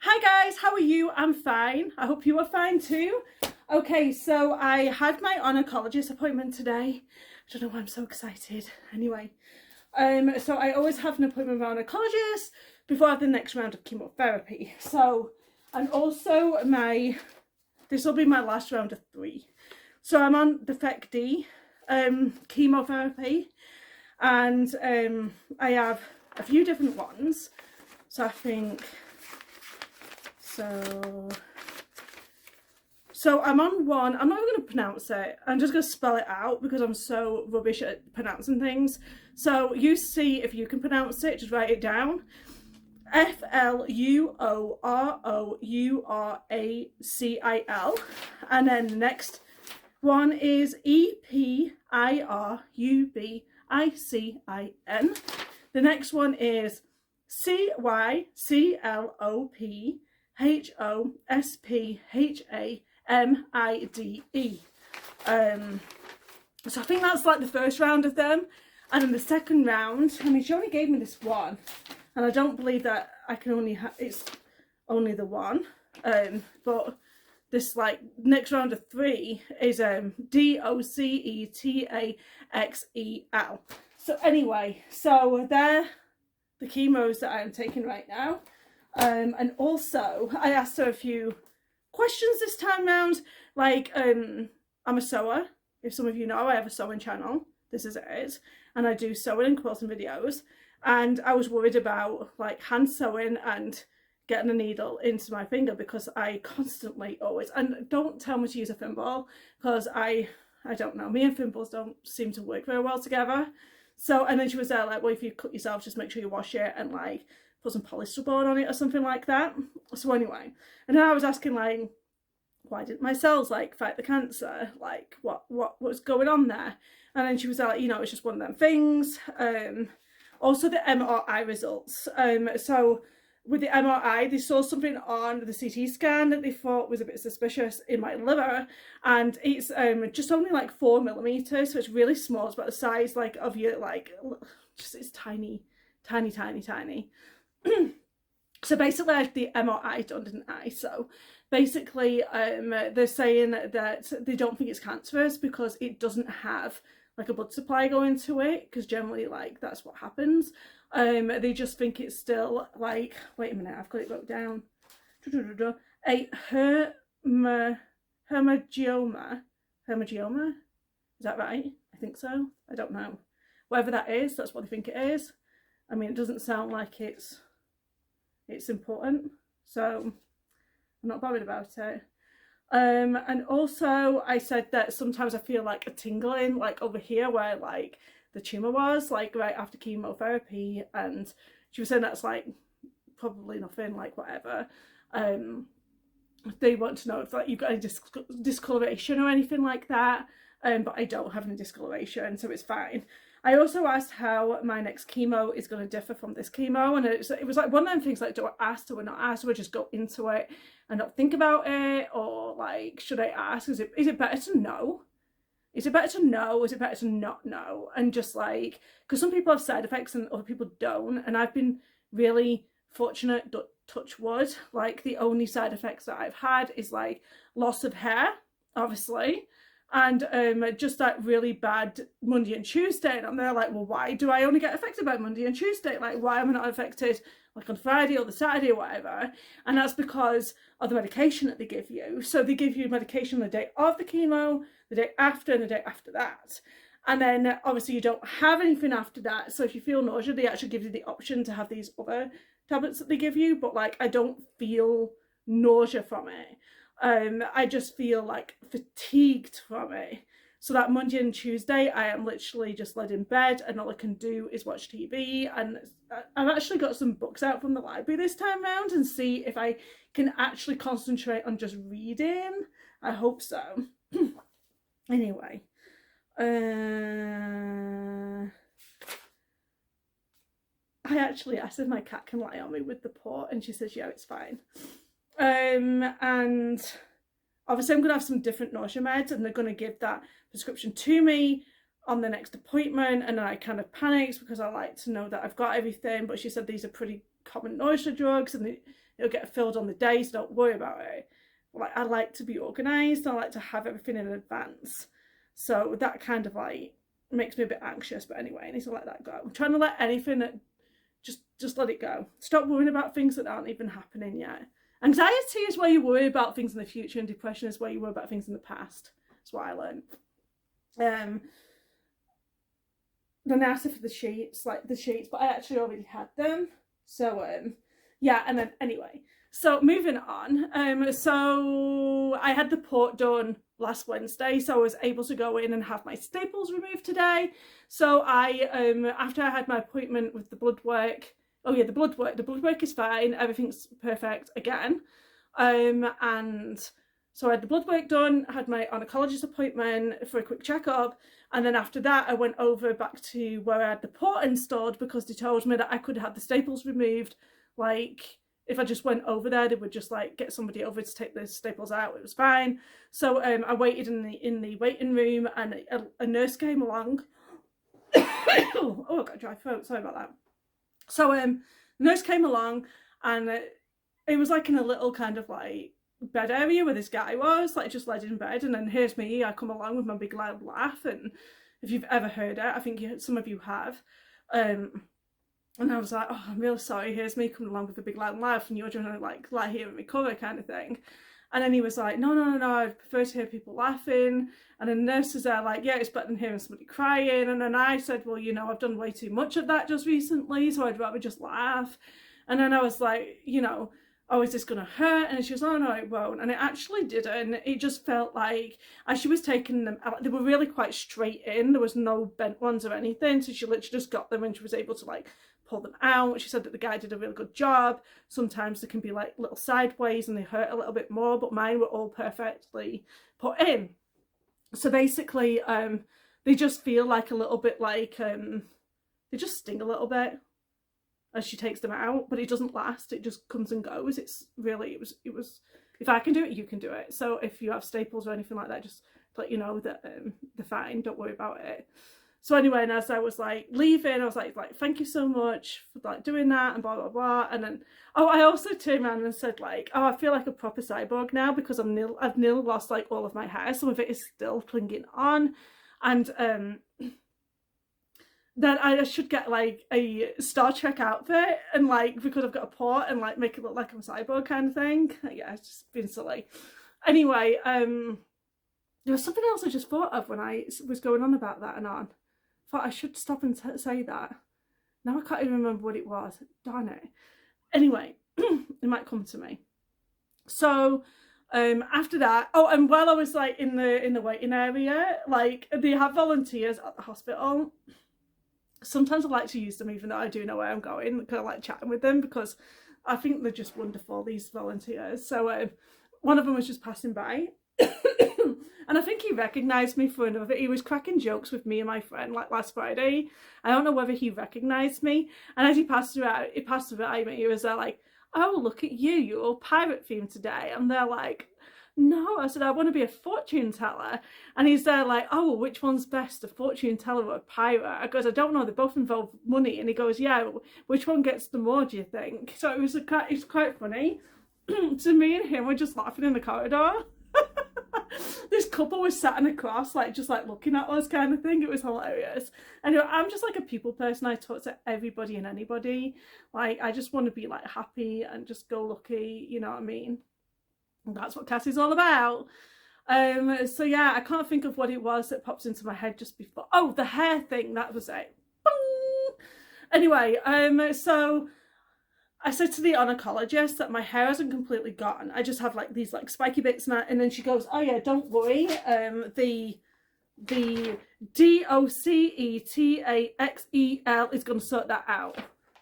Hi guys, how are you? I'm fine. I hope you are fine too. Okay, so I had my oncologist appointment today. I don't know why I'm so excited. Anyway, so I always have an appointment with my oncologist before I have the next round of chemotherapy. So, and also this will be my last round of 3. So I'm on the FEC-D chemotherapy, and I have a few different ones. So I think, so I'm on one. I'm not even going to pronounce it. I'm just going to spell it out because I'm so rubbish at pronouncing things. So you see if you can pronounce it, just write it down. Fluorouracil. And then the next one is Epirubicin. The next one is Cyclosphamide. So I think that's like the first round of them. And then the second round, I mean, she only gave me this one, and I don't believe that I can only have, it's only the one. But this like next round of 3 is Docetaxel. So anyway, so they're the chemos that I'm taking right now. And also I asked her a few questions this time round, like I'm a sewer. If some of you know, I have a sewing channel. This is it. And I do sewing and quilting videos. And I was worried about like hand sewing and getting a needle into my finger because I constantly always, and don't tell me to use a thimble because I don't know, me and thimbles don't seem to work very well together. So, and then she was there like, well, if you cut yourself, just make sure you wash it and like put some polystyrene on it or something like that. So anyway, and then I was asking like, why didn't my cells like fight the cancer? Like what was going on there? And then she was like, you know, it's just one of them things. Also the MRI results. So with the MRI, they saw something on the CT scan that they thought was a bit suspicious in my liver, and it's just only like 4 millimeters, so it's really small. It's about the size like of your like, just it's tiny. So basically, I had the MRI done, didn't I? So basically, they're saying that they don't think it's cancerous because it doesn't have like a blood supply going to it, because generally like that's what happens. They just think it's still like, wait a minute, I've got it wrote down. A hemangioma. Hemangioma? Is that right? I think so. I don't know. Whatever that is, that's what they think it is. I mean, it doesn't sound like it's important, so I'm not bothered about it. And also I said that sometimes I feel like a tingling like over here where like the tumour was, like right after chemotherapy, and she was saying that's like probably nothing, like whatever. They want to know if like you've got any discoloration or anything like that, but I don't have any discoloration, so it's fine. I also asked how my next chemo is going to differ from this chemo, and it was like one of them things like, do I ask, do I not ask, do I just go into it and not think about it, or like should I ask? Is it better to know? Is it better to know? Is it better to not know? And just like, because some people have side effects and other people don't, and I've been really fortunate, touch wood, like the only side effects that I've had is like loss of hair, obviously, and just that really bad Monday and Tuesday. And I'm there like, well, why do I only get affected by Monday and Tuesday? Like, why am I not affected like on Friday or the Saturday or whatever? And that's because of the medication that they give you. So they give you medication the day of the chemo, the day after, and the day after that. And then obviously you don't have anything after that. So if you feel nausea, they actually give you the option to have these other tablets that they give you. But like, I don't feel nausea from it. I just feel like fatigued from it. So that Monday and Tuesday, I am literally just laid in bed, and all I can do is watch TV. And I've actually got some books out from the library this time round and see if I can actually concentrate on just reading. I hope so. Anyway, I actually asked if my cat can lie on me with the paw, and she says, yeah, it's fine. And obviously I'm going to have some different nausea meds, and they're going to give that prescription to me on the next appointment. And then I kind of panicked because I like to know that I've got everything, but she said these are pretty common nausea drugs, and it'll get filled on the day, so don't worry about it. Like, I like to be organised, I like to have everything in advance. So that kind of like makes me a bit anxious, but anyway, I need to let that go. I'm trying to let anything, just let it go. Stop worrying about things that aren't even happening yet. Anxiety is where you worry about things in the future, and depression is where you worry about things in the past. That's what I learned. The Nausea for the sheets, but I actually already had them. So yeah, and then anyway, so moving on. So I had the port done last Wednesday, so I was able to go in and have my staples removed today. So I after I had my appointment with the blood work, the blood work is fine, everything's perfect again. And so I had the blood work done, had my oncologist appointment for a quick checkup, and then after that I went over back to where I had the port installed, because they told me that I could have the staples removed. Like, if I just went over there, they would just like get somebody over to take the staples out. It was fine. So I waited in the waiting room, and a nurse came along. Oh, I got a dry throat, sorry about that. So nurse came along, and it was like in a little kind of like bed area where this guy was, like just laid in bed, and then here's me, I come along with my big loud laugh, and if you've ever heard it, I think some of you have, and I was like, oh, I'm really sorry, here's me coming along with a big loud laugh, and you're just gonna like lie here and recover kind of thing. And then he was like, no, I prefer to hear people laughing. And then the nurses are like, yeah, it's better than hearing somebody crying. And then I said, well, you know, I've done way too much of that just recently, so I'd rather just laugh. And then I was like, you know, oh, is this gonna hurt? And she was, oh no, it won't. And it actually didn't. It just felt like, as she was taking them out, they were really quite straight in, there was no bent ones or anything, so she literally just got them and she was able to like pull them out. She said that the guy did a really good job. Sometimes they can be like little sideways and they hurt a little bit more, but mine were all perfectly put in. So basically they just feel like a little bit like they just sting a little bit as she takes them out, but it doesn't last, it just comes and goes. It's really, it was if I can do it, you can do it. So if you have staples or anything like that, just let you know that they're fine, don't worry about it. So anyway, and as I was like leaving, I was like thank you so much for like doing that and blah blah blah. And then I also turned around and said like, oh, I feel like a proper cyborg now, because I've nearly lost like all of my hair. Some of it is still clinging on, and then I should get like a Star Trek outfit, and like, because I've got a port, and like make it look like I'm a cyborg kind of thing. Yeah, it's just been silly. Anyway, there was something else I just thought of when I was going on about that and on. Thought I should stop and say that. Now I can't even remember what it was. Darn it. Anyway, it might come to me. So after that, oh, and while I was like in the waiting area, like they have volunteers at the hospital. Sometimes I like to use them even though I do know where I'm going, because I like chatting with them, because I think they're just wonderful, these volunteers. So one of them was just passing by. And I think he recognised me for another. He was cracking jokes with me and my friend like last Friday. I don't know whether he recognised me. And as he passed by me, he was there like, oh, look at you, you're all pirate themed today. And they're like, no. I said, I want to be a fortune teller. And he's there like, oh, which one's best, a fortune teller or a pirate? I goes, I don't know, they both involve money. And he goes, yeah, which one gets the more, do you think? So it was quite funny. So me and him were just laughing in the corridor. This couple was sat across, like just like looking at us kind of thing. It was hilarious. Anyway, I'm just like a people person. I talk to everybody and anybody. Like, I just want to be like happy and just go lucky, you know what I mean? And that's what Cassie's all about. So yeah, I can't think of what it was that popped into my head just before. Oh, the hair thing, that was it. Bong! Anyway, so I said to the oncologist that my hair hasn't completely gone. I just have like these like spiky bits now. And then she goes, oh yeah, don't worry. The Docetaxel is going to sort that out,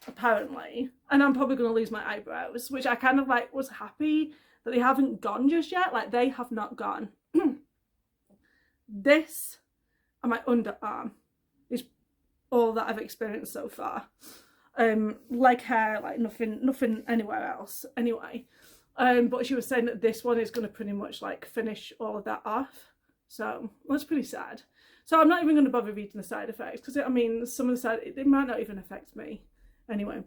apparently. And I'm probably going to lose my eyebrows, which I kind of like was happy that they haven't gone just yet. Like, they have not gone. This and my underarm is all that I've experienced so far. Like hair, like nothing anywhere else anyway. But she was saying that this one is going to pretty much like finish all of that off, so that's pretty sad. So I'm not even going to bother reading the side effects, because I mean, some of the it might not even affect me. Anyway,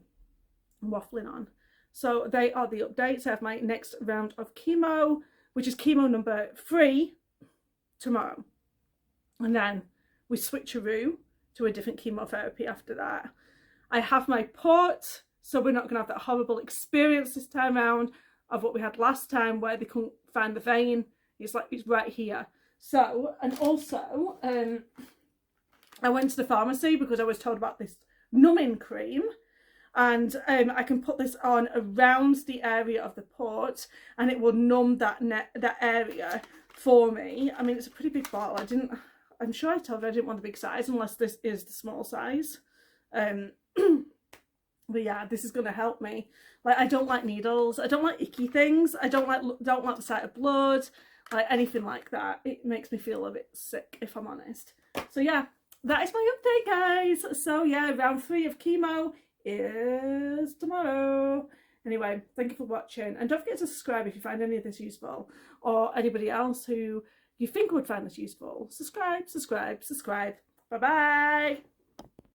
I'm waffling on. So they are the updates. I have my next round of chemo, which is chemo number 3 tomorrow. And then we switcheroo to a different chemotherapy after that. I have my port, so we're not going to have that horrible experience this time around of what we had last time where they couldn't find the vein. It's like it's right here. So, and also, I went to the pharmacy because I was told about this numbing cream, and I can put this on around the area of the port and it will numb that area for me. I mean, it's a pretty big bottle. I'm sure I told her I didn't want the big size unless this is the small size. But yeah, this is going to help me. Like, I don't like needles. I don't like icky things. I don't like the sight of blood, like anything like that. It makes me feel a bit sick, if I'm honest. So yeah, that is my update, guys. So yeah, round 3 of chemo is tomorrow. Anyway, thank you for watching, and don't forget to subscribe if you find any of this useful, or anybody else who you think would find this useful. Subscribe. Bye bye.